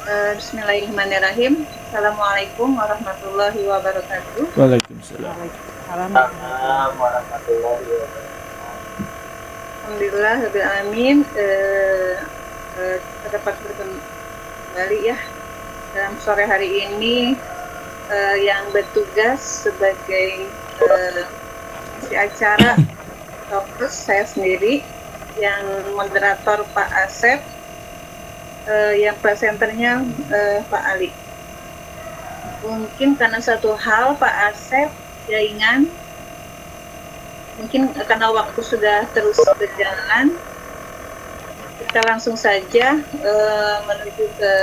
Bismillahirrahmanirrahim. Assalamualaikum warahmatullahi wabarakatuh. Waalaikumsalam. Waalaikumsalam. warahmatullahi wabarakatuh. Alhamdulillah rabbil alamin. Kita dapat bertemu kembali ya dalam sore hari ini, yang bertugas sebagai isi acara Topus saya sendiri, yang moderator Pak Asep, yang presenternya Pak Ali. Mungkin karena satu hal Pak Asep jaringan, mungkin karena waktu sudah terus berjalan, kita langsung saja menuju ke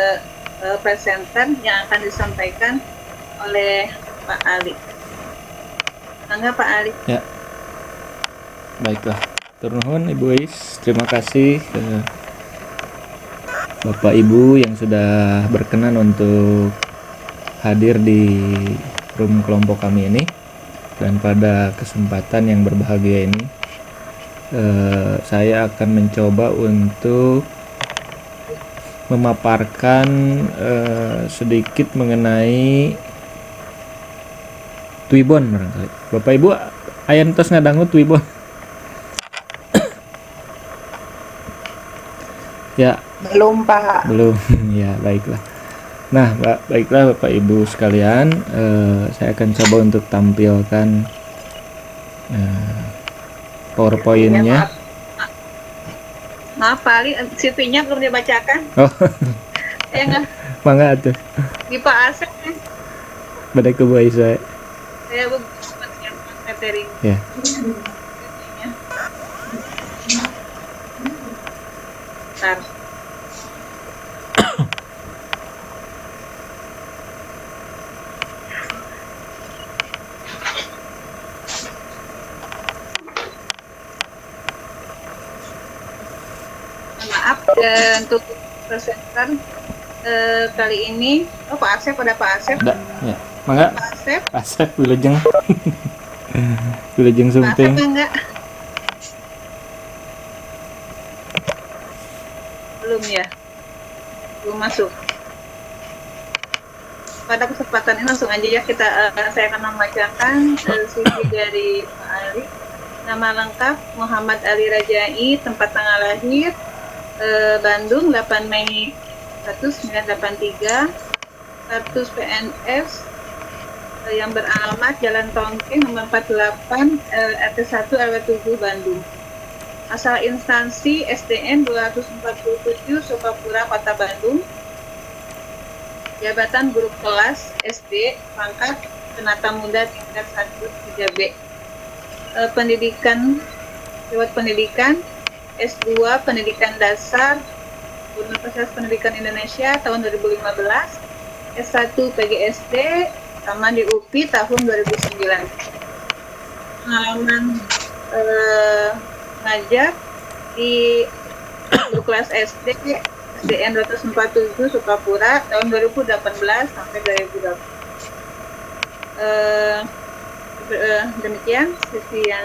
presenter yang akan disampaikan oleh Pak Ali. Mangga Pak Ali. Ya, baiklah. Turun nuhun Ibu Is, terima kasih Bapak Ibu yang sudah berkenan untuk hadir di room kelompok kami ini. Dan pada kesempatan yang berbahagia ini, saya akan mencoba untuk memaparkan sedikit mengenai Twibbon barangkali. Bapak Ibu, ayan tos ngadangu Twibbon. Ya, Belum, Pak. belum. Ya, baiklah. Nah, baiklah Bapak Ibu sekalian, saya akan coba untuk tampilkan PowerPoint-nya. Maaf Pak Ali, CV-nya belum dibacakan. Oh, Ya nggak, mangga atuh. di Pak Asep nih. Badai ke Bu Aisyah. Saya buat siapkan materi. Ya. Bentar. Maaf untuk presenter kali ini. Oh, Pak Asep, ada Pak Asep. Ada. Ya. Mangga. Pak Asep, Asep wilujeng. Wilujeng Pak Asep sumting. enggak? Belum ya? Belum masuk. Pada kesempatan ini langsung aja ya saya akan membacakan CV dari Pak Ali. Nama lengkap Muhammad Ali Rajai, tempat tanggal lahir Bandung 8 Mei 1983, status PNS yang beralamat Jalan Tongking nomor 48 RT 1 RW 7 Bandung. Asal instansi SDN 247 Sukapura Kota Bandung. Jabatan guru kelas SD, pangkat penata muda tingkat 1 3B. Pendidikan, lewat pendidikan S2 Pendidikan Dasar Universitas Pendidikan Indonesia tahun 2015, S1 PGSD sama di UPI tahun 2009. Pengalaman ngajar di guru kelas SD SDN 247 Sukapura tahun 2018 sampai 2020. Demikian sesi yang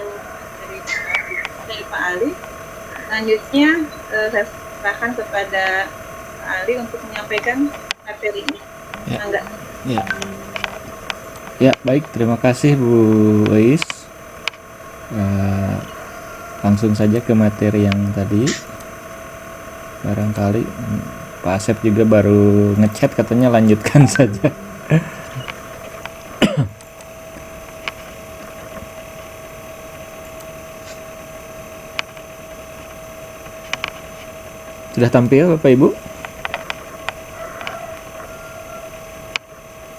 dari Pak Ali. Selanjutnya saya serahkan kepada Pak Ali untuk menyampaikan materi ini. Ya. Enggak. Ya. Ya, baik, terima kasih Bu Ois. Langsung saja ke materi yang tadi. Barangkali Pak Asep juga baru ngechat katanya lanjutkan saja. Sudah tampil Bapak Ibu?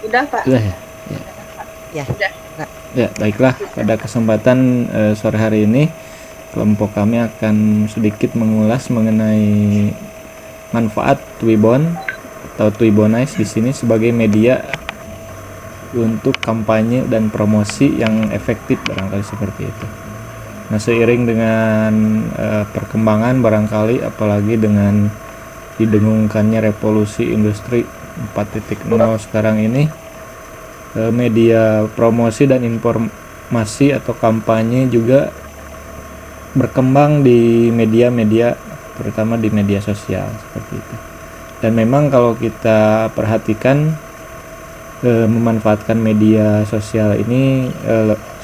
Sudah Pak? Sudah ya? Ya. Sudah. Ya, baiklah. Pada kesempatan sore hari ini, kelompok kami akan sedikit mengulas mengenai manfaat Twibbon atau Twibbonize di sini sebagai media untuk kampanye dan promosi yang efektif, barangkali seperti itu. Nah, seiring dengan perkembangan barangkali, apalagi dengan didengungkannya revolusi industri 4.0 sekarang ini, media promosi dan informasi atau kampanye juga berkembang di media-media, terutama di media sosial seperti itu. Dan memang kalau kita perhatikan memanfaatkan media sosial ini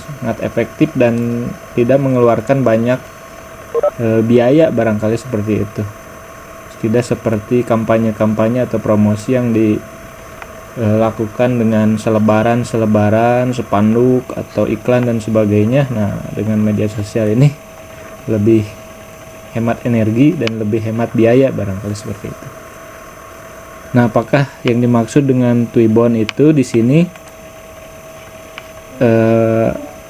sangat efektif dan tidak mengeluarkan banyak biaya barangkali seperti itu. Tidak seperti kampanye-kampanye atau promosi yang dilakukan dengan selebaran, spanduk atau iklan dan sebagainya. Nah, dengan media sosial ini lebih hemat energi dan lebih hemat biaya barangkali seperti itu. Nah, apakah yang dimaksud dengan Twibbon itu di sini?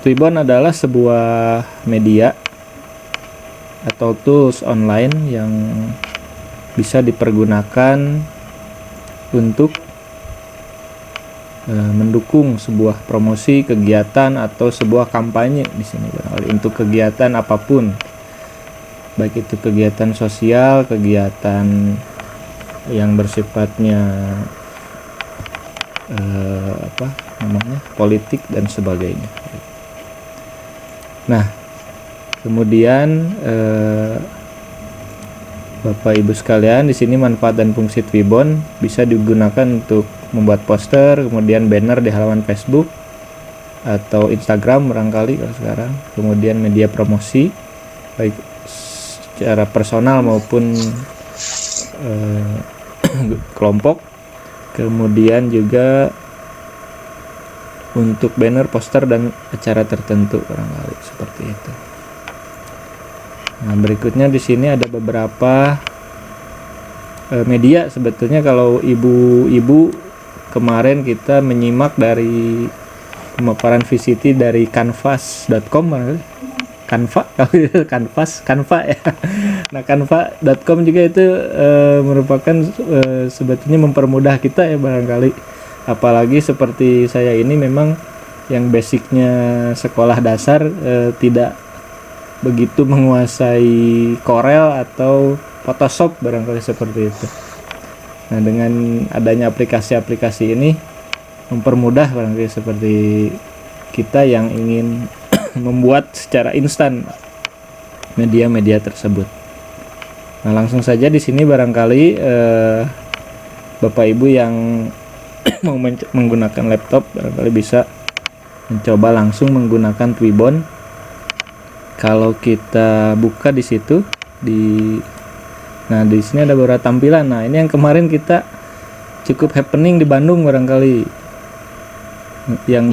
Twibbon adalah sebuah media atau tools online yang bisa dipergunakan untuk mendukung sebuah promosi, kegiatan atau sebuah kampanye di sini untuk kegiatan apapun, baik itu kegiatan sosial, kegiatan yang bersifatnya politik dan sebagainya. Nah, kemudian Bapak Ibu sekalian, di sini manfaat dan fungsi Twibbon bisa digunakan untuk membuat poster, kemudian banner di halaman Facebook atau Instagram barangkali kalau sekarang, kemudian media promosi baik secara personal maupun kelompok, kemudian juga untuk banner, poster dan acara tertentu barangkali seperti itu. Nah, berikutnya di sini ada beberapa media. Sebetulnya kalau ibu-ibu kemarin kita menyimak dari pemaparan VCT dari canvas.com barangkali. Canva ya. Nah, canva.com juga itu merupakan sebetulnya mempermudah kita ya barangkali. Apalagi seperti saya ini memang yang basicnya sekolah dasar tidak begitu menguasai Corel atau Photoshop barangkali seperti itu. Nah, dengan adanya aplikasi-aplikasi ini mempermudah barangkali seperti kita yang ingin membuat secara instan media-media tersebut. Nah, langsung saja di sini barangkali Bapak Ibu yang mau menggunakan laptop barangkali bisa mencoba langsung menggunakan Twibbon. Kalau kita buka di situ nah di sini ada beberapa tampilan. Nah, ini yang kemarin kita cukup happening di Bandung barangkali, yang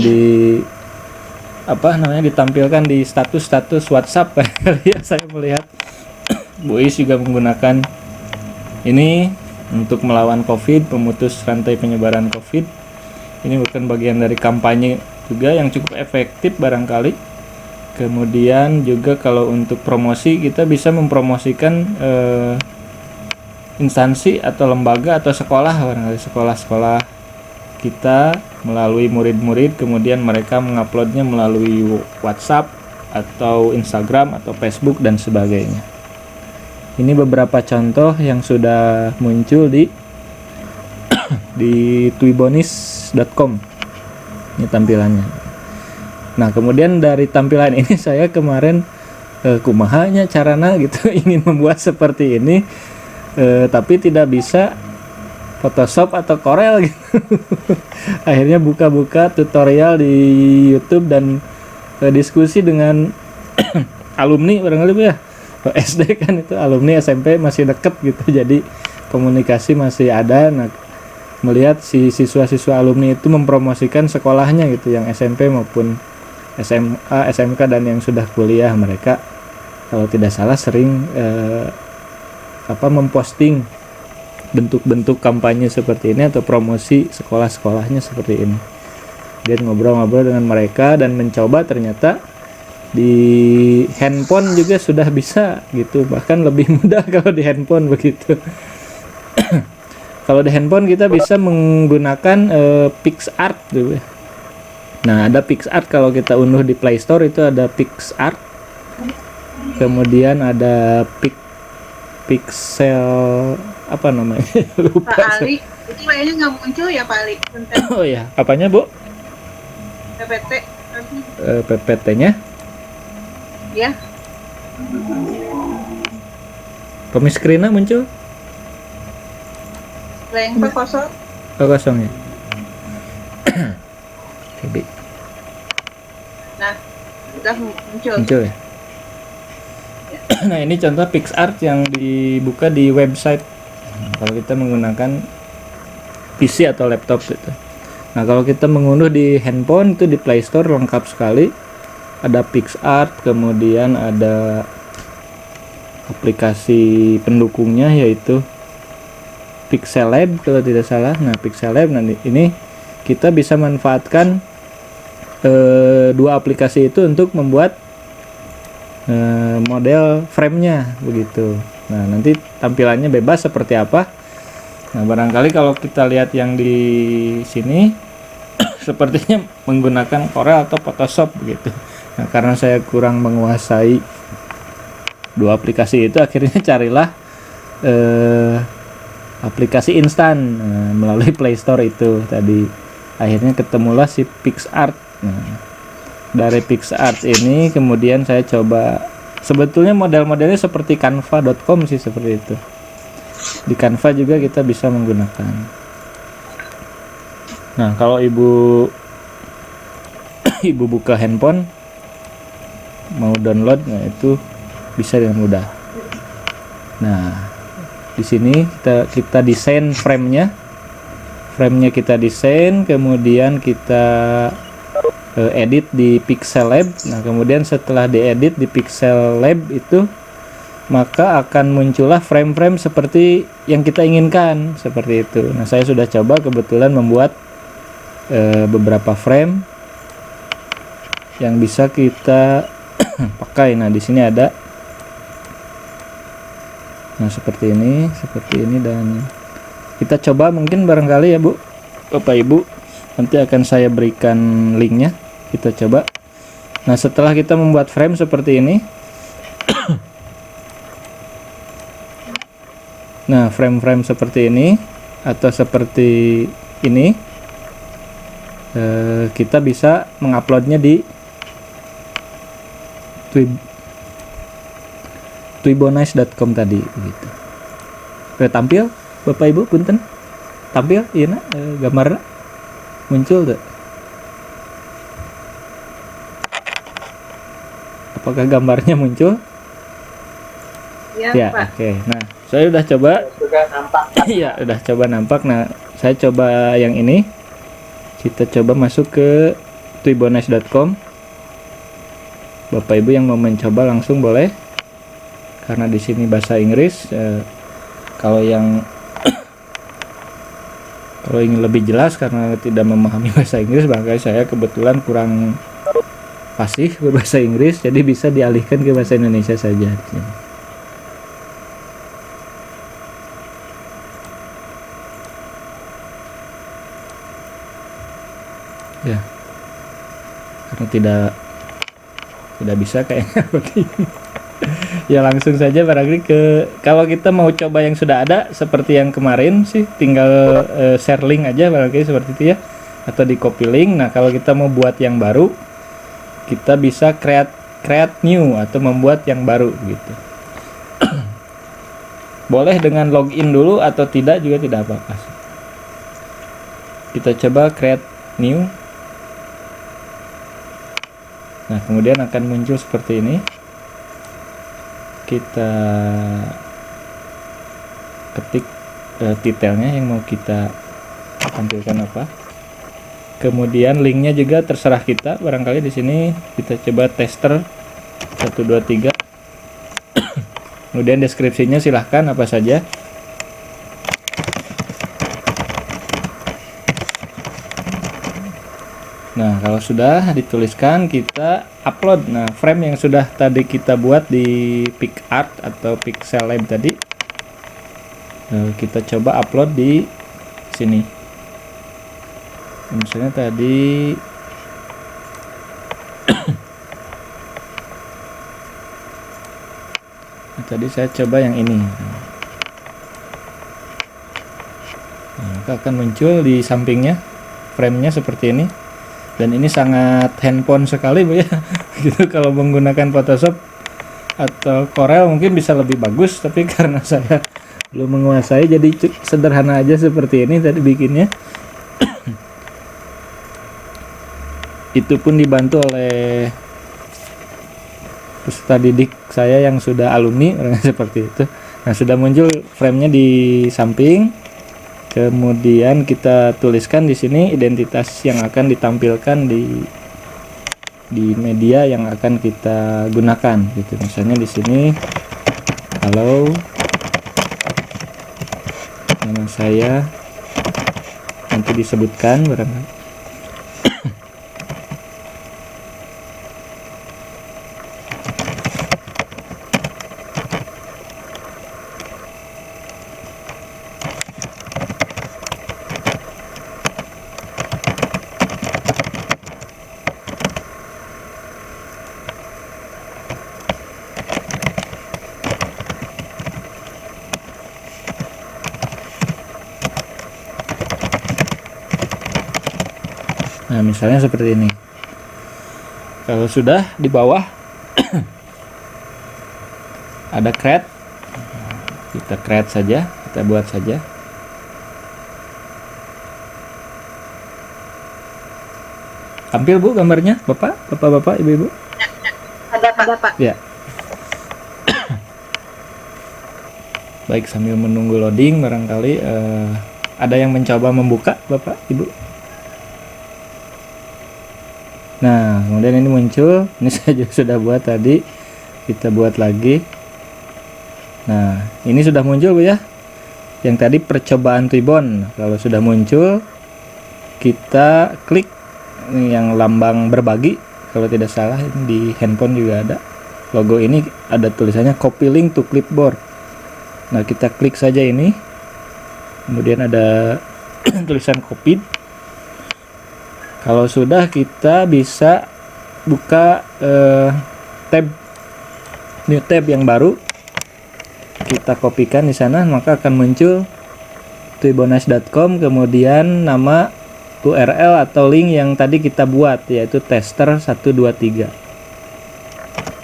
ditampilkan di status WhatsApp ya. Saya melihat Bu Is juga menggunakan ini untuk melawan COVID, pemutus rantai penyebaran COVID. Ini bukan bagian dari kampanye juga yang cukup efektif barangkali. Kemudian juga kalau untuk promosi, kita bisa mempromosikan instansi atau lembaga atau sekolah barangkali, sekolah-sekolah kita melalui murid-murid, kemudian mereka menguploadnya melalui WhatsApp atau Instagram atau Facebook dan sebagainya. Ini beberapa contoh yang sudah muncul di twibbonis.com. Ini tampilannya. Nah, kemudian dari tampilan ini saya kemarin kumahanya carana gitu ingin membuat seperti ini, tapi tidak bisa Photoshop atau Corel gitu. Akhirnya buka-buka tutorial di YouTube dan diskusi dengan alumni barangkali ya. SD kan itu alumni SMP masih deket gitu, jadi komunikasi masih ada. Nah, melihat si siswa-siswa alumni itu mempromosikan sekolahnya gitu, yang SMP maupun SMA, SMK dan yang sudah kuliah, mereka kalau tidak salah sering memposting bentuk-bentuk kampanye seperti ini atau promosi sekolah-sekolahnya seperti ini. Dia ngobrol-ngobrol dengan mereka dan mencoba, ternyata di handphone juga sudah bisa gitu, bahkan lebih mudah kalau di handphone begitu. Kalau di handphone kita bisa menggunakan PicsArt gitu ya. Nah, ada PicsArt kalau kita unduh di Play Store itu ada PicsArt. Kemudian ada Pixel apa namanya? Lupa. Pak Ali, itu kayaknya nggak muncul ya Pak Ali? Bentar. Oh ya, apanya Bu? PPT. PPT-nya? Ya. Pemiskrina muncul? blank Pak, kosong. Oh, kosong ya. Jadi Nah, sudah muncul. muncul ya. Nah, ini contoh PixArt yang dibuka di website. Kalau kita menggunakan PC atau laptop itu. Nah, kalau kita mengunduh di handphone itu di Play Store lengkap sekali. Ada PixArt, kemudian ada aplikasi pendukungnya yaitu Pixel Lab kalau tidak salah. Nah, Pixel Lab nanti ini kita bisa manfaatkan dua aplikasi itu untuk membuat model frame-nya begitu. Nah, nanti tampilannya bebas seperti apa. Nah, barangkali kalau kita lihat yang di sini sepertinya menggunakan Corel atau Photoshop begitu. Nah, karena saya kurang menguasai dua aplikasi itu, akhirnya carilah aplikasi instan melalui Play Store itu tadi. Akhirnya ketemulah si PixArt. Nah, dari PixArt ini kemudian saya coba, sebetulnya model-modelnya seperti canva.com sih, seperti itu. Di Canva juga kita bisa menggunakan. Nah, kalau ibu buka handphone mau download, nah itu bisa dengan mudah. Nah, di sini kita desain frame-nya kita desain, kemudian kita edit di Pixel Lab. Nah, kemudian setelah diedit di Pixel Lab itu, maka akan muncullah frame-frame seperti yang kita inginkan, seperti itu. Nah, saya sudah coba kebetulan membuat beberapa frame yang bisa kita pakai. Nah, di sini ada, nah seperti ini dan kita coba, mungkin barangkali ya Bu, Bapak Ibu, nanti akan saya berikan linknya, kita coba. Nah, setelah kita membuat frame seperti ini, nah frame-frame seperti ini atau seperti ini, kita bisa menguploadnya di twibonice.com tadi begitu. Tampil Bapak Ibu, punten, tampil iya gambarnya muncul tuh. Apakah gambarnya muncul? Ya, Pak. oke. Nah, saya udah coba. Sudah nampak. Iya, udah coba nampak. Nah, saya coba yang ini. Kita coba masuk ke twibonice.com. Bapak Ibu yang mau mencoba langsung boleh. Karena di sini bahasa Inggris. Kalau ingin lebih jelas karena tidak memahami bahasa Inggris, barangkali saya kebetulan kurang fasih berbahasa Inggris, jadi bisa dialihkan ke bahasa Indonesia saja di sini. Ya, karena tidak bisa kayaknya begini. Ya, langsung saja barangkali kalau kita mau coba yang sudah ada seperti yang kemarin sih, tinggal share link aja barangkali seperti itu ya, atau di copy link. Nah, kalau kita mau buat yang baru, kita bisa create new atau membuat yang baru gitu. Boleh dengan login dulu atau tidak juga tidak apa-apa. Kita coba create new. Nah, kemudian akan muncul seperti ini. Kita ketik detailnya yang mau kita tampilkan apa. Kemudian linknya juga terserah kita. Barangkali di sini kita coba tester 1 2 3. Kemudian deskripsinya silahkan apa saja. Nah, kalau sudah dituliskan, kita upload. Nah, frame yang sudah tadi kita buat di PixArt atau Pixel Lab tadi, kita coba upload di sini. Misalnya tadi tadi saya coba yang ini. Nah, maka akan muncul di sampingnya frame-nya seperti ini. Dan ini sangat handphone sekali Bu ya. Gitu, kalau menggunakan Photoshop atau Corel mungkin bisa lebih bagus, tapi karena saya belum menguasai, jadi sederhana aja seperti ini tadi bikinnya. Itu pun dibantu oleh peserta didik saya yang sudah alumni orangnya seperti itu. Nah, sudah muncul framenya di samping. Kemudian kita tuliskan di sini identitas yang akan ditampilkan di media yang akan kita gunakan gitu. Misalnya di sini halo, nama saya, nanti disebutkan barangkali. Nah, misalnya seperti ini. Kalau sudah di bawah ada create, kita create saja, kita buat saja. Tampil Bu gambarnya, Bapak, Ibu-ibu? Ada Pak. Ya. Baik, sambil menunggu loading barangkali ada yang mencoba membuka Bapak, Ibu. Nah, kemudian ini muncul. Ini saya juga sudah buat tadi. Kita buat lagi. Nah, ini sudah muncul Bu ya. Yang tadi percobaan Twibbon. Kalau sudah muncul, kita klik yang lambang berbagi. Kalau tidak salah ini di handphone juga ada. Logo ini ada tulisannya copy link to clipboard. Nah, kita klik saja ini. Kemudian ada tulisan copied. Kalau sudah, kita bisa buka new tab yang baru. Kita kopikan di sana, maka akan muncul twibbonice.com, kemudian nama URL atau link yang tadi kita buat, yaitu tester 123.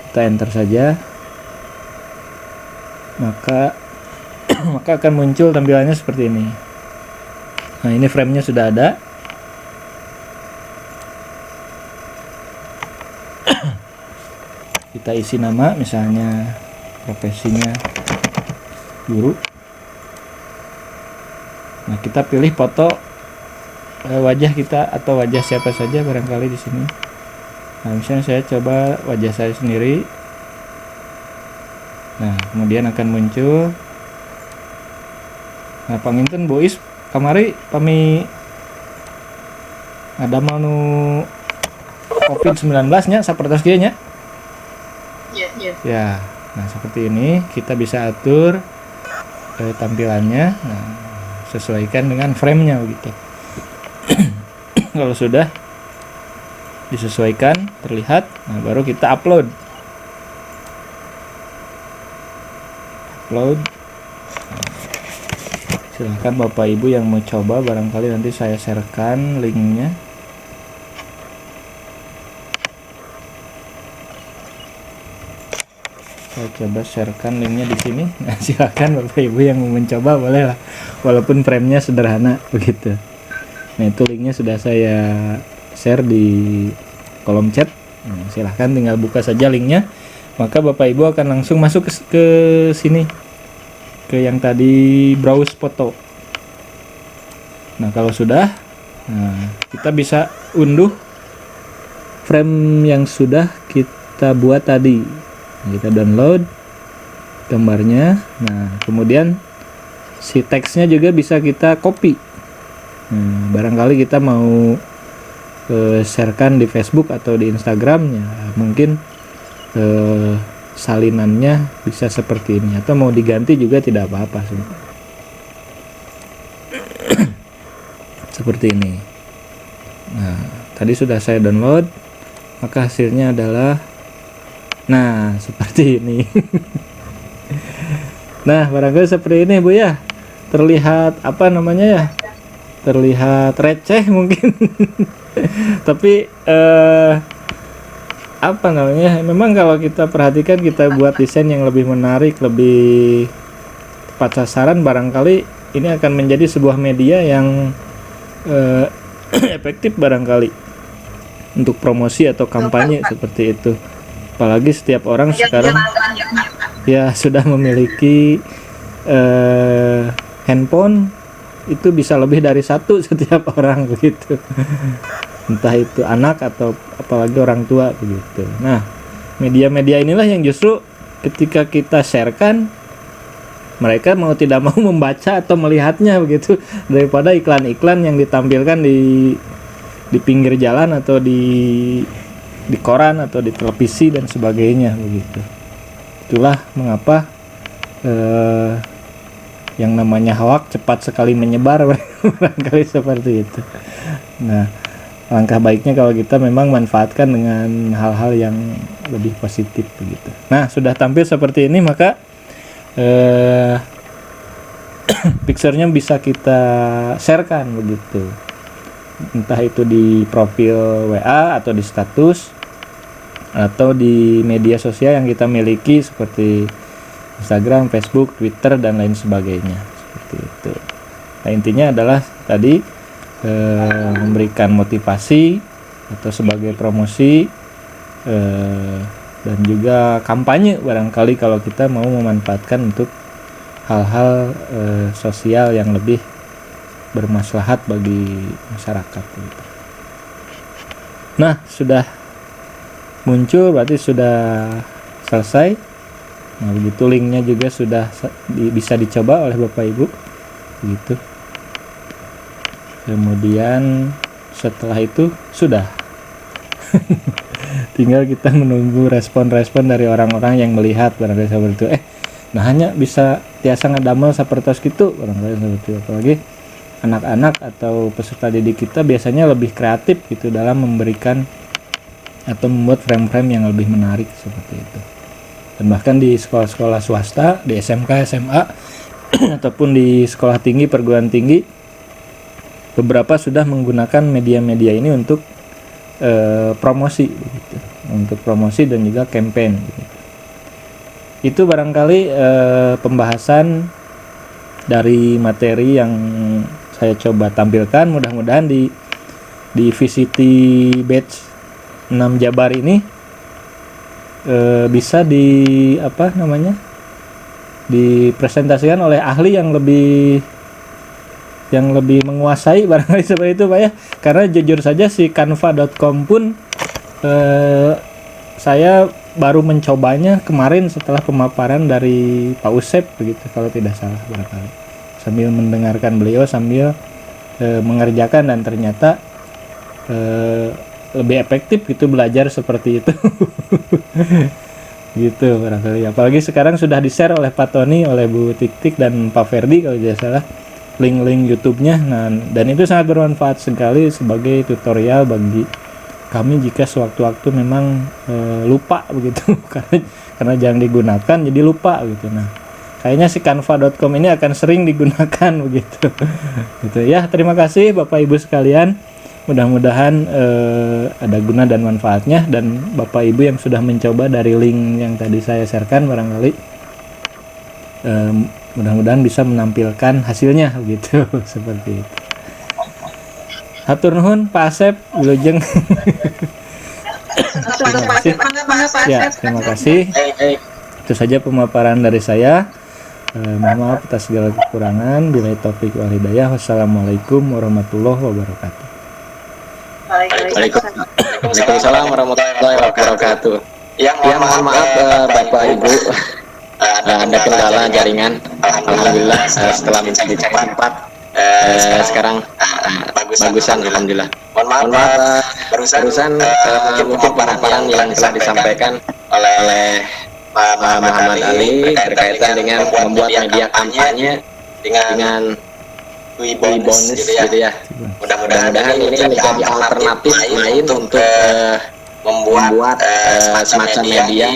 Kita enter saja. Maka akan muncul tampilannya seperti ini. Nah, ini framenya sudah ada. Kita isi nama, misalnya profesinya guru. Nah, kita pilih foto wajah kita atau wajah siapa saja barangkali di sini. Nah, misalnya saya coba wajah saya sendiri. Nah, kemudian akan muncul. Nah, panginten Bu Is kamari pami ada mau COVID-19 nya sapertos kieu nya. Yes. Ya, nah seperti ini kita bisa atur tampilannya, nah, sesuaikan dengan framenya begitu. Kalau sudah disesuaikan, terlihat, nah baru kita upload. Silahkan Bapak Ibu yang mau coba, barangkali nanti saya sharekan linknya. Saya coba sharekan linknya di sini. Nah, silakan Bapak Ibu yang mau mencoba boleh lah, walaupun framenya sederhana begitu. Nah, itu linknya sudah saya share di kolom chat. Nah, silahkan tinggal buka saja linknya, maka Bapak Ibu akan langsung masuk ke sini, ke yang tadi browse foto. Nah, kalau sudah, nah, kita bisa unduh frame yang sudah kita buat tadi. Kita download gambarnya. Nah, kemudian si teksnya juga bisa kita copy. Barangkali kita mau sharekan di Facebook atau di Instagram, ya mungkin salinannya bisa seperti ini, atau mau diganti juga tidak apa-apa sih. Seperti ini. Nah, tadi sudah saya download, maka hasilnya adalah nah seperti ini. Nah, barangkali seperti ini Bu ya. Terlihat apa namanya ya? Terlihat receh mungkin. Tapi apa namanya? Memang kalau kita perhatikan, kita buat desain yang lebih menarik, lebih tepat sasaran, barangkali ini akan menjadi sebuah media yang efektif barangkali untuk promosi atau kampanye seperti itu. Apalagi setiap orang sekarang ya sudah memiliki handphone, itu bisa lebih dari satu setiap orang begitu. Entah itu anak atau apalagi orang tua begitu. Nah, media-media inilah yang justru ketika kita sharekan, mereka mau tidak mau membaca atau melihatnya begitu, daripada iklan-iklan yang ditampilkan di pinggir jalan atau di koran atau di televisi dan sebagainya begitu. Itulah mengapa yang namanya hoax cepat sekali menyebar barangkali seperti itu. Nah, langkah baiknya kalau kita memang manfaatkan dengan hal-hal yang lebih positif begitu. Nah, sudah tampil seperti ini, maka picture-nya bisa kita sharekan begitu, entah itu di profil WA atau di status atau di media sosial yang kita miliki seperti Instagram, Facebook, Twitter, dan lain sebagainya seperti itu. Nah, intinya adalah tadi memberikan motivasi atau sebagai promosi dan juga kampanye barangkali kalau kita mau memanfaatkan untuk hal-hal sosial yang lebih bermaslahat bagi masyarakat gitu. Nah, sudah muncul berarti sudah selesai. Nah, begitu linknya juga sudah bisa dicoba oleh Bapak Ibu gitu. Kemudian setelah itu sudah tinggal kita menunggu respon-respon dari orang-orang yang melihat barangkali seperti itu. Nah, hanya bisa tiasa ngadamel sapertos gitu barangkali seperti itu. Apalagi anak-anak atau peserta didik kita biasanya lebih kreatif gitu dalam memberikan atau membuat frame-frame yang lebih menarik seperti itu. Dan bahkan di sekolah-sekolah swasta, di SMK, SMA ataupun di sekolah tinggi, perguruan tinggi, beberapa sudah menggunakan media-media ini untuk promosi gitu. Untuk promosi dan juga campaign gitu. Itu barangkali pembahasan dari materi yang saya coba tampilkan. Mudah-mudahan di VCT batch 6 Jabar ini bisa dipresentasikan oleh ahli yang lebih menguasai barangkali seperti itu Pak ya. Karena jujur saja si canva.com pun saya baru mencobanya kemarin setelah pemaparan dari Pak Usep begitu kalau tidak salah barangkali. Sambil mendengarkan beliau sambil mengerjakan, dan ternyata lebih efektif gitu belajar seperti itu. Gitu barangkali. Apalagi sekarang sudah di-share oleh Pak Tony, oleh Bu Tik-Tik dan Pak Ferdi kalau tidak salah link-link YouTube-nya. Nah, dan itu sangat bermanfaat sekali sebagai tutorial bagi kami jika sewaktu-waktu memang lupa begitu karena jarang digunakan jadi lupa gitu. Nah, kayaknya si canva.com ini akan sering digunakan begitu. Gitu ya. Terima kasih Bapak Ibu sekalian. Mudah-mudahan ada guna dan manfaatnya, dan Bapak Ibu yang sudah mencoba dari link yang tadi saya sharekan barangkali mudah-mudahan bisa menampilkan hasilnya begitu. Seperti itu. Hatur nuhun Pak Asep, Wilujeng. Terima kasih. Ya, terima kasih. Itu saja pemaparan dari saya. Mohon maaf atas segala kekurangan. Billahi taufik wal hidayah. Wassalamualaikum warahmatullahi wabarakatuh. Waalaikumsalam warahmatullahi wabarakatuh. Yang mohon maaf Bapak Ibu, ada kendala jaringan. Alhamdulillah setelah mencari tempat sekarang bagusan alhamdulillah. Mohon maaf barusan mungkin pemaparan yang telah disampaikan oleh Pak Muhammad Ali berkaitan dengan membuat media kampanye dengan bonus gitu ya. Mudah-mudahan ini menjadi alternatif lain untuk membuat semacam media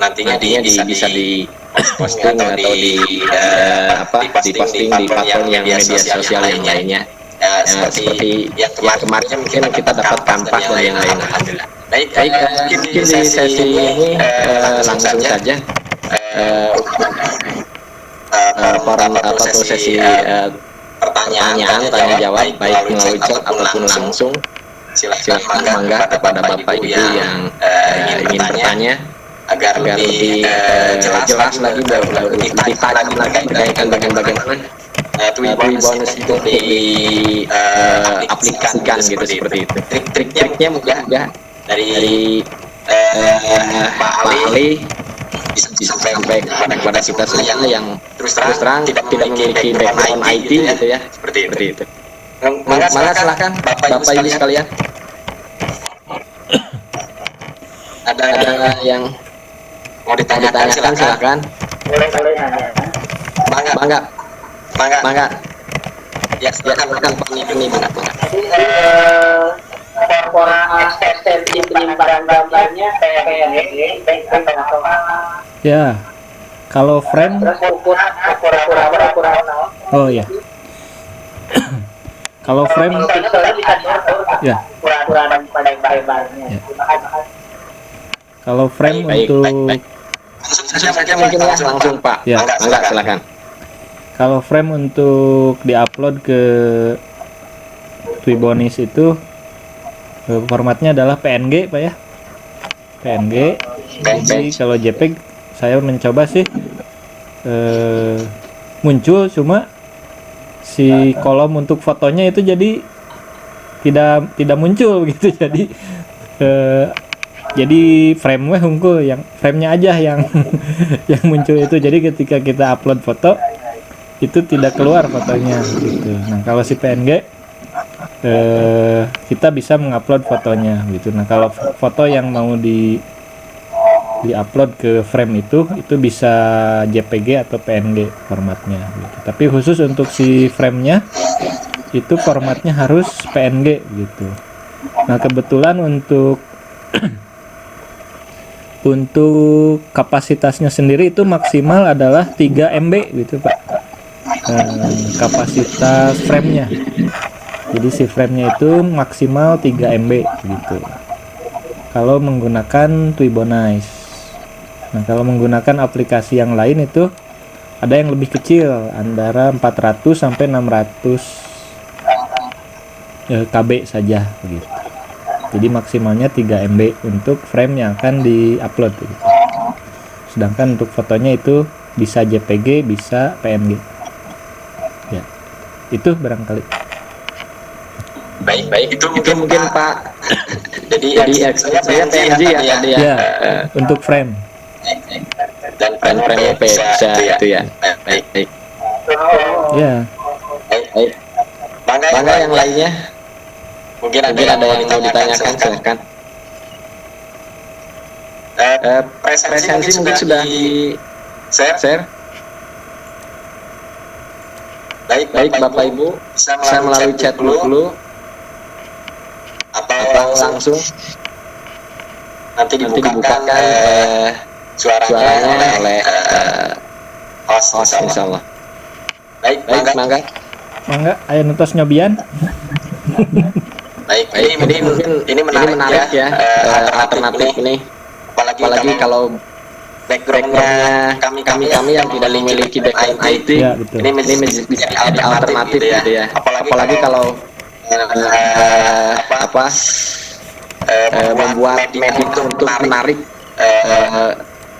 nantinya bisa di posting atau di posting di platform yang media sosial yang lainnya. Seperti yang kemarin mungkin kita dapat kampak dan yang lain. Alhamdulillah. Baik, mungkin di sesi ini langsung saja forum apa tuh sesi pertanyaan tanya jawab baik melalui chat ataupun langsung. Silakan mangga kepada Bapak Ibu yang ingin bertanya agar lebih jelas lagi, lebih tajam lagi berkaitan dengan bagaimana Twi bonus itu diaplikasikan gitu, seperti itu. Trik-triknya mungkin juga dari Pak Ali bisa sampai kepada kita semua yang terus terang tidak memiliki background IT gitu ya, seperti itu. Maka silakan Bapak Ibu sekalian. Ada yang mau ditanyakan, silakan. Mangga. Ya, silakan Pak ini mangga. Ekstensi penyimpanan gambarnya PNG atau Ya, kalau frame, oh ya, kalau frame, ya, kalau frame untuk, Saja mungkin langsung Pak. Ya. Mangga silakan. kalau frame untuk diupload ke Twibonis itu formatnya adalah PNG Pak ya, PNG. Jadi kalau JPEG saya mencoba sih muncul, cuma si kolom untuk fotonya itu jadi tidak muncul gitu. Jadi frame-nya hungkul, yang frame-nya aja yang yang muncul itu. Jadi ketika kita upload foto itu tidak keluar fotonya gitu. Nah, kalau si PNG kita bisa mengupload fotonya gitu. Nah, kalau foto yang mau di-upload ke frame itu bisa JPG atau PNG formatnya gitu. Tapi khusus untuk si frame-nya itu formatnya harus PNG gitu. Nah, kebetulan untuk untuk kapasitasnya sendiri itu maksimal adalah 3 MB gitu Pak, kapasitas frame-nya. Jadi si frame-nya itu maksimal 3 MB gitu kalau menggunakan Twibonis. Nah, kalau menggunakan aplikasi yang lain itu ada yang lebih kecil, antara 400 sampai 600 KB saja begitu. Jadi maksimalnya 3 MB untuk frame yang akan di-upload gitu. Sedangkan untuk fotonya itu bisa JPG, bisa PNG. Ya. Itu barangkali. Baik, itu mungkin Pak. Jadi saya PNG ya tadi ya. Ya, untuk frame. Dan frame-nya bisa itu ya. Baik. Ya. Baik. Mangga yang lainnya. Mungkin ada yang mau ditanyakan, silakan. Presensi mungkin sudah di share. Baik Bapak Ibu, saya melalui chat dulu atau langsung nanti dibukakan suaranya oleh host insyaallah. Baik, mangga. Ayo nutos nyobian. Baik, ini menarik ya, alternatif ini. Apalagi kalau background-nya kami yang tidak memiliki background IT, Ya, betul. ini bisa jadi alternatif gitu ya. Apalagi kalau membuat media untuk menarik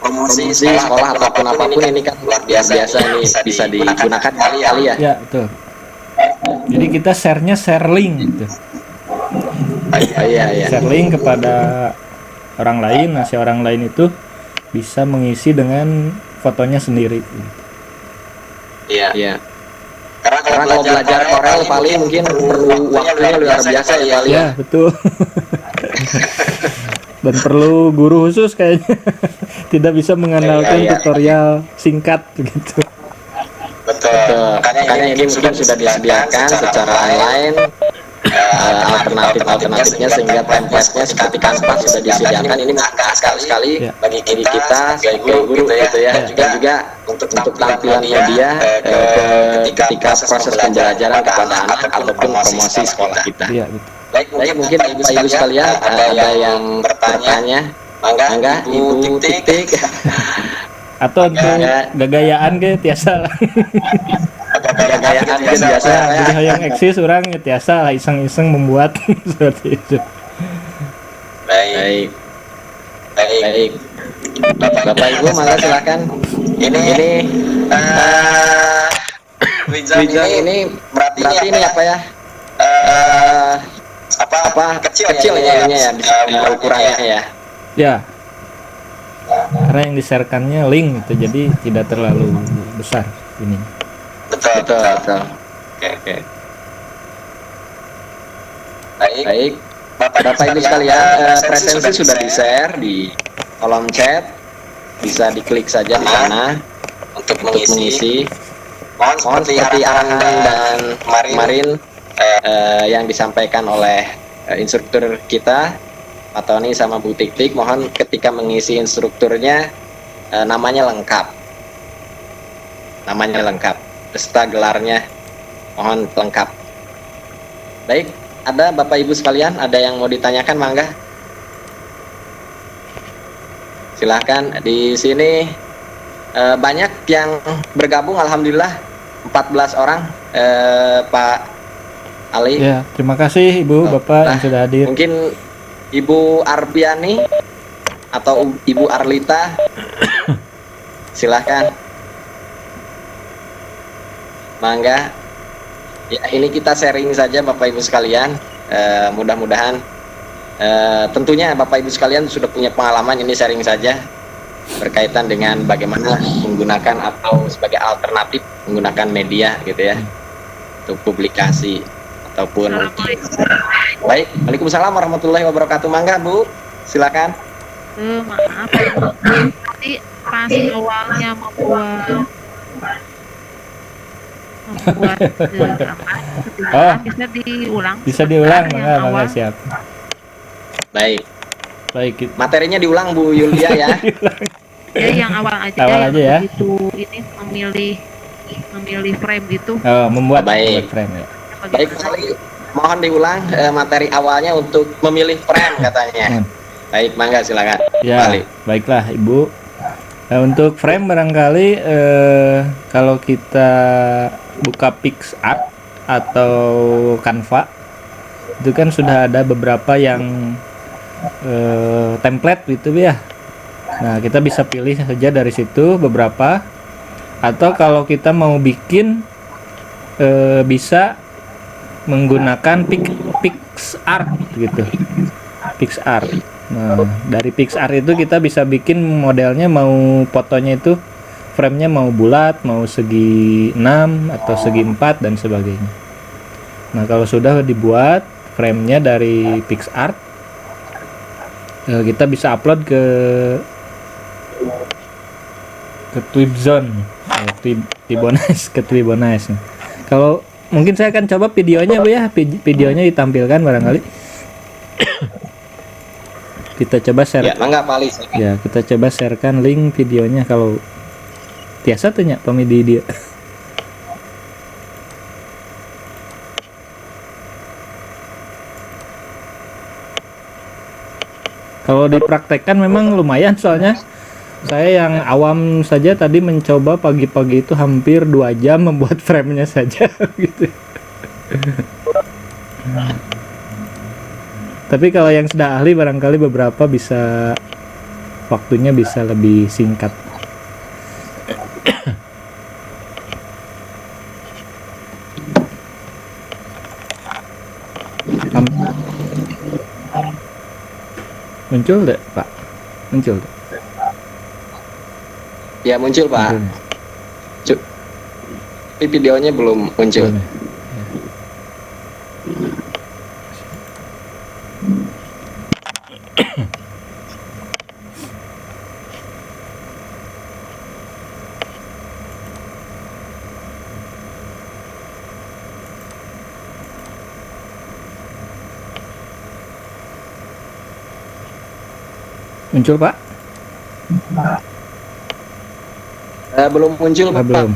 promosi sekolah ataupun apapun, ini kan luar biasa ini bisa digunakan kali ya. Ya, betul. Jadi kita share link gitu. Iya. Share link kepada orang lain. Nah, si orang lain itu bisa mengisi dengan fotonya sendiri. Iya. Karena kalau belajar Corel paling mungkin perlu waktunya luar biasa ya kali ya. Ya, betul. Dan perlu guru khusus kayaknya. Tidak bisa mengandalkan Iya. tutorial singkat gitu. Betul. Makanya ini mungkin sudah disediakan secara online. Alternatifnya sehingga template-nya seperti Canva sudah disediakan. Ini mudah sekali Ya. bagi kita sebagai guru gitu ya. Juga untuk tampilannya dia ketika proses pembelajaran kepada anak ataupun promosi sekolah kita. Iya, betul. Baik, mungkin Bapak Ibu sekalian ada yang bertanya. Mangga Ibu Titik. Atau untuk gagayaan ke tiasa lah. Gaya-gayaan biasa ya. Jadi yang eksis orang ya tiasa lah iseng-iseng membuat seperti itu. Baik. Baik. Bapak Ibu, mangga silakan. Ini Rizal ini berarti ini apa ya? Apa kecil ya bisa ukurannya ya. Ya. Karena yang di-share-kannya link gitu, jadi tidak terlalu besar ini. Betul. Oke. Baik. Bapak Ibu sekalian, presensi sudah di-share di kolom chat. Bisa diklik saja di sana untuk mengisi. Mohon seperti arahan dan kemarin yang disampaikan oleh instruktur kita Pak Tony sama Bu Tik, mohon ketika mengisi instrukturnya namanya lengkap beserta gelarnya mohon lengkap. Baik, ada Bapak Ibu sekalian, ada yang mau ditanyakan, mangga silahkan. Di sini banyak yang bergabung, alhamdulillah 14 orang. Pak Ali. Ya, terima kasih Ibu, Bapak yang sudah hadir. Mungkin Ibu Arbiani atau Ibu Arlita, silahkan. Mangga. Ya, ini kita sharing saja Bapak Ibu sekalian. Mudah-mudahan tentunya Bapak Ibu sekalian sudah punya pengalaman, ini sharing saja berkaitan dengan bagaimana menggunakan atau sebagai alternatif menggunakan media gitu ya untuk publikasi ataupun. Baik, Waalaikumsalam warahmatullahi wabarakatuh. Mangga Bu, silakan. Maaf, tadi pas awalnya membuat gambar, bisa diulang. Bisa diulang, mangga siap. Baik. Materinya diulang Bu Yulia ya. Ya, yang awal aja ya. Itu ini memilih frame gitu. Membuat baik frame ya. Baik sekali. Mohon diulang materi awalnya untuk memilih frame katanya. Baik, mangga silakan. Ya, baiklah Ibu. Untuk frame barangkali kalau kita buka PicsArt atau Canva itu kan sudah ada beberapa yang template gitu ya. Nah, kita bisa pilih saja dari situ beberapa, atau kalau kita mau bikin bisa menggunakan PicsArt gitu. PicsArt. Nah, dari PicsArt itu kita bisa bikin modelnya, mau fotonya itu frame-nya mau bulat, mau segi 6 atau segi 4 dan sebagainya. Nah, kalau sudah dibuat frame-nya dari PicsArt, kita bisa upload ke Twibzone, Twibonice. Kalau mungkin saya akan coba videonya Bu ya, videonya ditampilkan barangkali. Kita coba share. Ya, mangga Pak Ali. Ya, kita coba sharekan link videonya kalau tiasa tanya pamidi dia. Kalau dipraktekkan memang lumayan, soalnya saya yang awam saja tadi mencoba pagi-pagi itu hampir 2 jam membuat frame-nya saja gitu. Tapi kalau yang sudah ahli barangkali beberapa bisa waktunya bisa lebih singkat. Muncul enggak, Pak? Muncul. Ya, muncul, Pak. Tapi videonya belum muncul. Muncul, Pak? Belum muncul, Pak. Belum.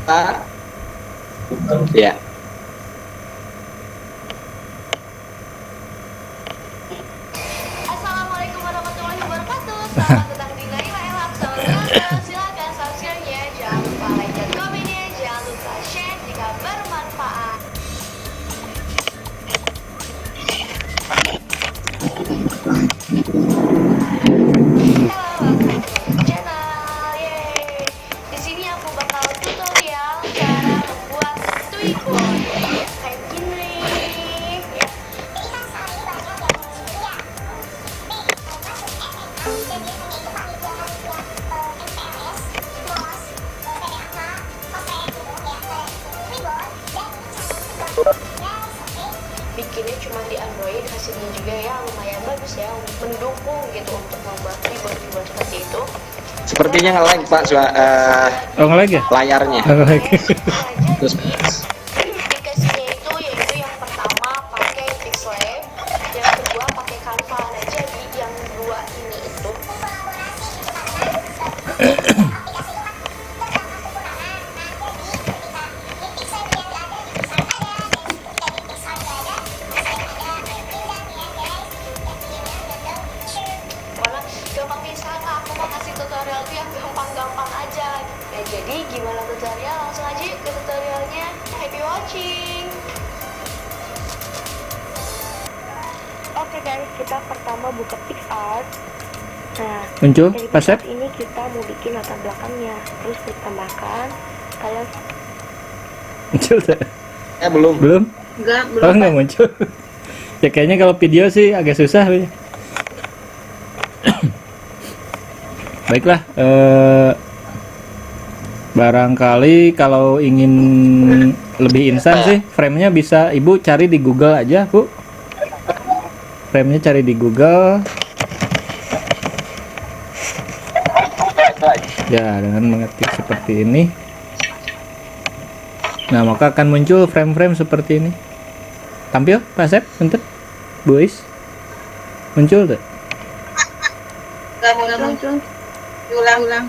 Ya. Assalamualaikum warahmatullahi wabarakatuh. Selamat datang di Naila Elham. Silakan subscribe bikinnya cuma di Android, hasilnya juga ya lumayan bagus ya, mendukung gitu untuk membuat ribbon seperti itu. Sepertinya nge-lag Pak, Oh, nge-lag ya? layarnya. Nge-lag. Terus Aplikasinya itu yaitu yang pertama pakai Pixlab, yang kedua pakai Canva. Nah jadi yang dua ini itu mana gampang bisa, Kak, aku mau kasih tutorial tuh yang gampang-gampang aja. Nah jadi gimana tutorial, langsung aja yuk ke tutorialnya. Happy watching. Oke guys, kita pertama buka PixArt. Nah, Muncul, dari Pasep? PixArt ini kita mau bikin latar belakangnya. Terus ditambahkan kalian Muncul tak? belum. Belum? Enggak, Oh, belum. nggak muncul. Ya kayaknya kalau video sih agak susah. Ya. Baiklah, barangkali kalau ingin lebih instan sih, frame-nya bisa Ibu cari di Google aja, Bu. Frame-nya cari di Google. Ya, dengan mengetik seperti ini. Nah, maka akan muncul frame-frame seperti ini. Tampil, Pak Sep, bentar. Bu Is. Muncul tuh. Enggak muncul. Diulang-ulang.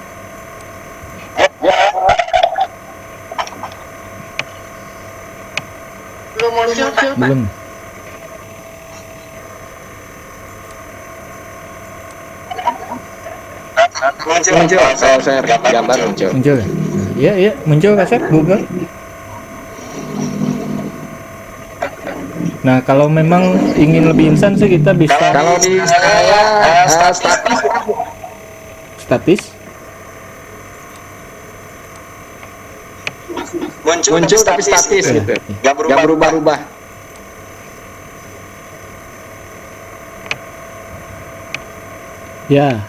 Belum muncul, Pak. Belum. Muncul. Kalau saya gambar muncul. Muncul ya? Iya, iya, muncul Pak Sep, Google. Nah, kalau memang ingin lebih instan sih kita bisa Kalau di saya statis. muncul tapi statis gitu. Gak berubah-ubah. Ya.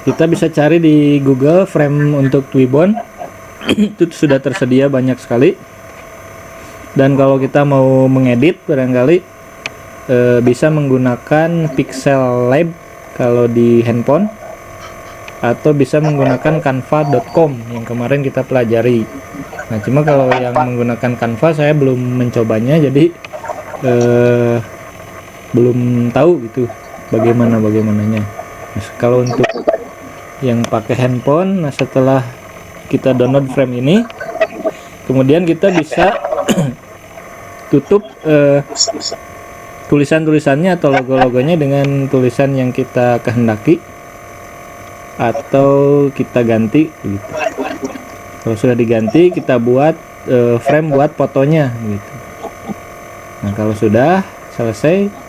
Kita bisa cari di Google frame untuk Twibbon. Itu sudah tersedia banyak sekali. Dan kalau kita mau mengedit barangkali bisa menggunakan Pixel Lab kalau di handphone, atau bisa menggunakan canva.com yang kemarin kita pelajari. Nah, cuma kalau yang menggunakan Canva saya belum mencobanya, jadi belum tahu gitu bagaimananya. Nah, kalau untuk yang pakai handphone, nah setelah kita download frame ini, kemudian kita bisa tutup tulisan-tulisannya atau logo-logonya dengan tulisan yang kita kehendaki, atau kita ganti gitu. Kalau sudah diganti, kita buat frame buat fotonya gitu. Nah, kalau sudah selesai,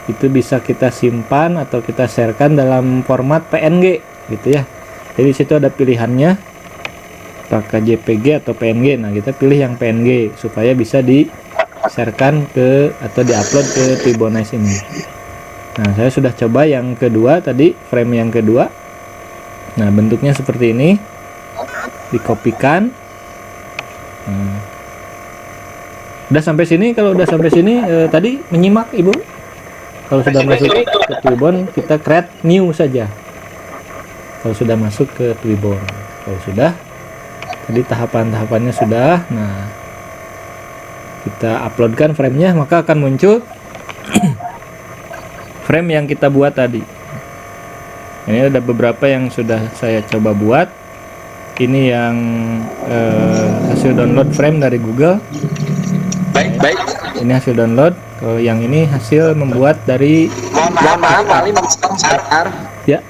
itu bisa kita simpan atau kita sharekan dalam format PNG gitu ya. Jadi situ ada pilihannya, apakah JPG atau PNG. Nah, kita pilih yang PNG supaya bisa di sharekan ke atau diupload ke Twibbonize ini. Nah, saya sudah coba yang kedua tadi, frame yang kedua. Nah, bentuknya seperti ini. Dikopikan. Udah sampai sini. Kalau udah sampai sini tadi menyimak Ibu. Kalau sudah masuk ke Twibbon, kita create new saja. Kalau sudah masuk ke Twibbon, kalau sudah, tadi tahapan-tahapannya sudah. Nah, kita uploadkan framenya, maka akan muncul frame yang kita buat tadi. Ini ada beberapa yang sudah saya coba buat. Ini yang hasil download frame dari Google. Baik. Ini hasil download. Kalau yang ini hasil membuat dari Mohon maaf, paling sebentar. ya.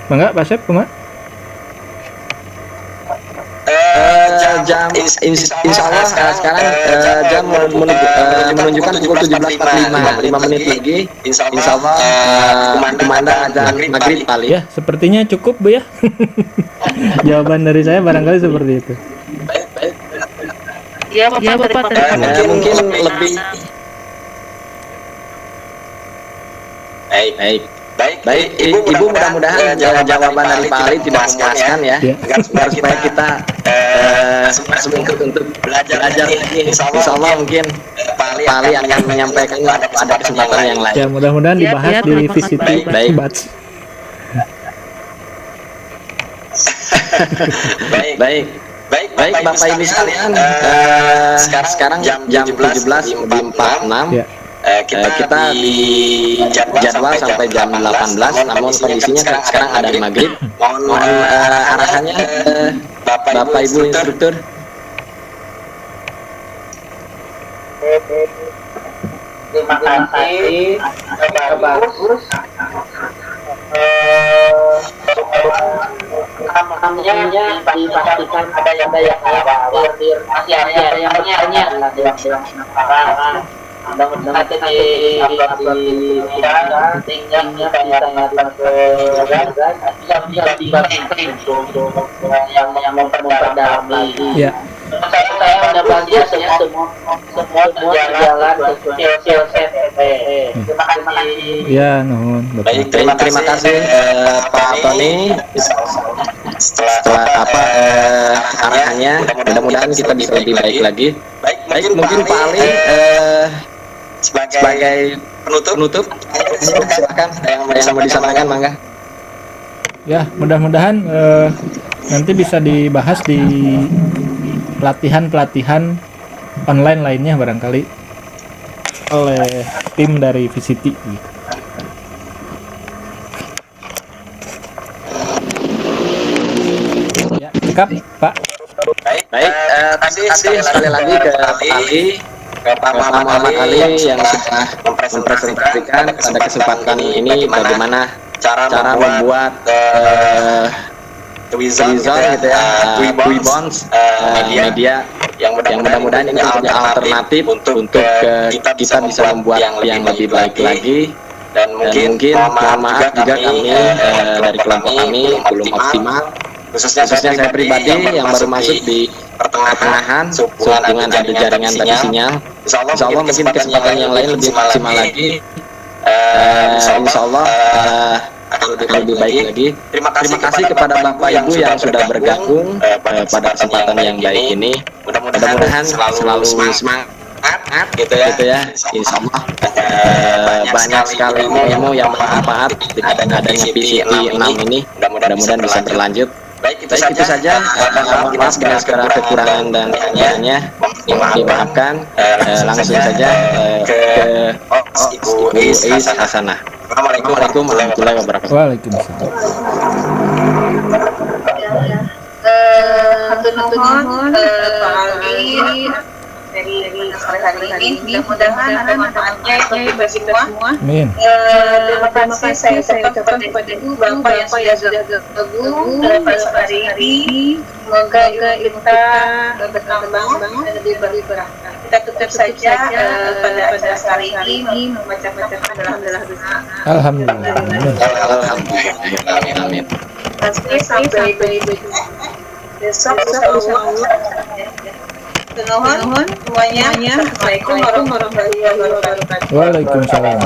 Mangga, Pak Sep, Pak? Jam insya Allah sekarang jam menunjukkan pukul 17.45, 5 menit lagi. Insya Allah kumandang azan maghrib paling. Ya, sepertinya cukup Bu ya. Jawaban dari saya barangkali seperti itu. Ya Bapak, Mungkin lebih. Baik. Baik, Ibu mudah-mudahan jawaban dari Pak Ali tidak memuaskan ya. Agar supaya kita semangat untuk belajar lagi. Insya Allah mungkin Pak Ali akan menyampaikan pada kesempatan yang lain. Ya, mudah-mudahan dibahas Ya, di terima kasih. Visiti Baik. Batch. Baik, Bapak Ibu sekalian. Sekarang jam 17.46. Ya. Kita di jadwal sampai jam 18, namun kondisinya sekarang ada maghrib. Mohon arahannya Bapak Ibu instruktur. Terima kasih, bagus. Namanya dipastikan ada yang hadir, masih ada yang mudah-mudahan di tingginya bisa yang memperdalam lagi. Ya. Saya udah bahagia semua berjalan sesuai. Terima kasih. Ya, nuhun. Baik, terima kasih Pak Tony. Setelah arahannya, mudah-mudahan kita bisa lebih baik lagi. Baik, mungkin Pak Ali sebagai penutup, silakan yang mau disampaikan, mangga. Ya, mudah-mudahan nanti bisa dibahas di pelatihan online lainnya barangkali oleh tim dari Visiti. Ya, cekap, Pak. Baik, tadi sekali lagi ke Pak Ali, ke Pak Muhammad Ali yang sudah mempresentasikan pada kesempatan ini bagaimana cara membuat Twizon gitu ya, Twibons media yang mudah-mudahan ini punya alternatif untuk kita bisa membuat yang lebih baik lagi. Dan mungkin mohon maaf juga kami dari kelompok kami belum optimal, khususnya saya pribadi yang baru masuk di pertengahan sehubungan ada jaringan tadi sinyal. Insya Allah mungkin kesempatan yang lain lebih maksimal lagi. Insya Allah akan lebih baik lagi. Terima kasih kepada Bapak Ibu yang sudah bergabung pada kesempatan yang baik ini. Mudah-mudahan selalu semangat gitu ya. Insya Allah banyak sekali ilmu yang bermanfaat dengan adanya PCT 6 ini. Mudah-mudahan bisa berlanjut. Baik, itu saja. Mohon maaf dengan segala kekurangan dan kekurangannya. Dimaafkan. Langsung saja ke Ibu Is Hasanah. Assalamualaikum warahmatullahi wabarakatuh. Waalaikumsalam. Hatur nuhun Pak Ali dari sore hari ini. Mudah-mudahan ada manfaatnya bagi kita semua. Amin. Terima kasih saya ucapkan kepada Ibu Bapak yang sudah bergabung pada sore hari ini. Semoga kita berkembang dan lebih berkah. Kita tutup saja pada acara hari ini membaca-baca alhamdulillah. Alhamdulillah. Amin. Sampai besok insyaallah. Nuhun semuanya. Assalamualaikum warahmatullahi wabarakatuh. Waalaikumsalam.